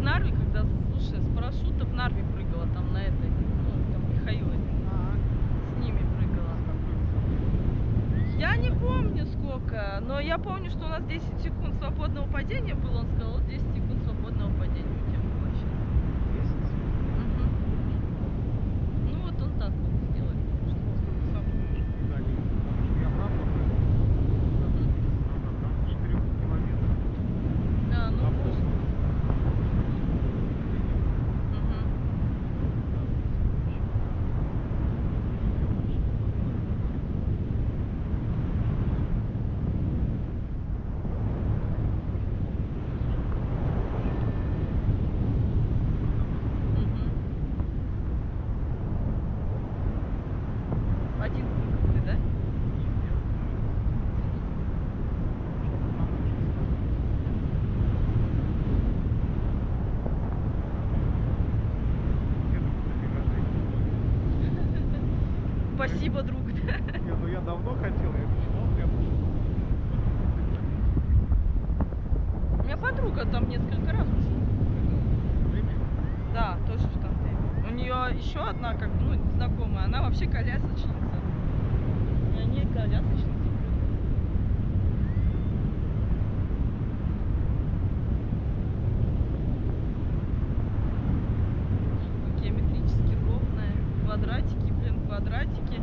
Нарве, когда, слушай, с парашюта в Нарве прыгала, там на этой, ну, там Михаил с ними прыгала. Я не помню сколько, но я помню, что у нас 10 секунд свободного падения было. Он сказал, вот 10 секунд свободного падения у тебя было сейчас. Ну вот он так вот сделает. А, ну может. Один ты, да? Спасибо, друг. Нет, ну я давно хотел, я мечтал прям. У меня подруга там несколько раз уже. Да, тоже в Штанте. У нее еще одна, как ну, знакомая, она вообще колясочница. И они колясочницы. Геометрически ровная. Квадратики, блин, квадратики.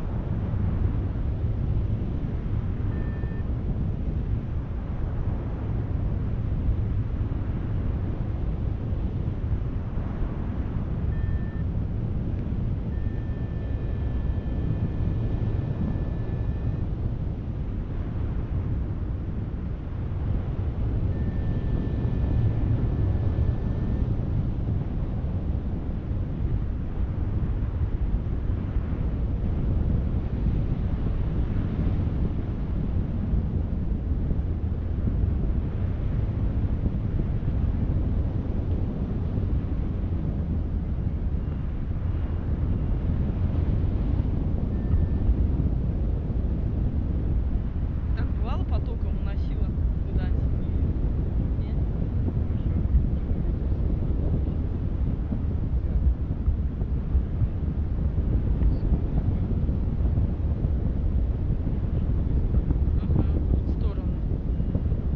Потоком уносила куда-нибудь. Нет? В сторону.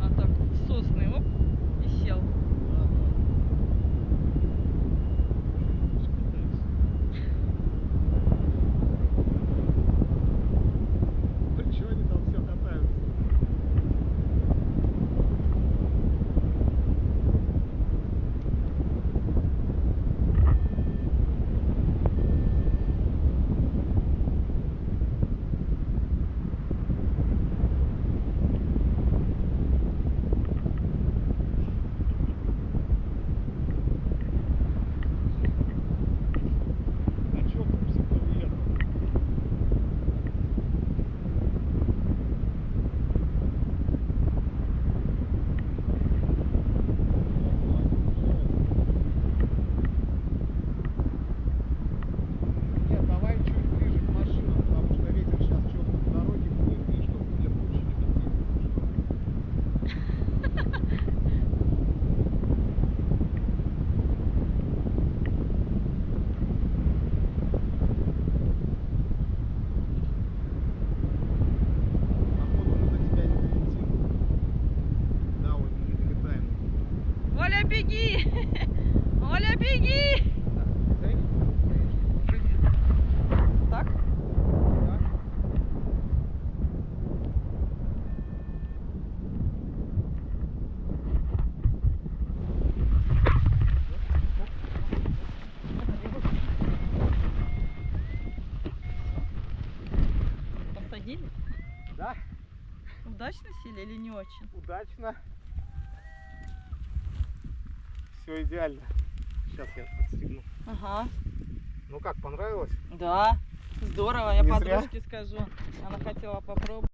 А так, в сосны, оп, и сел. Чего они там все катаются? Оля, беги! Оля, беги! Так? Посадили? Да? Удачно сели или не очень? Удачно. Все идеально. Сейчас я отстегну. Ага. Ну как, понравилось? Да, здорово. Я Не подружке скажу. Она хотела попробовать.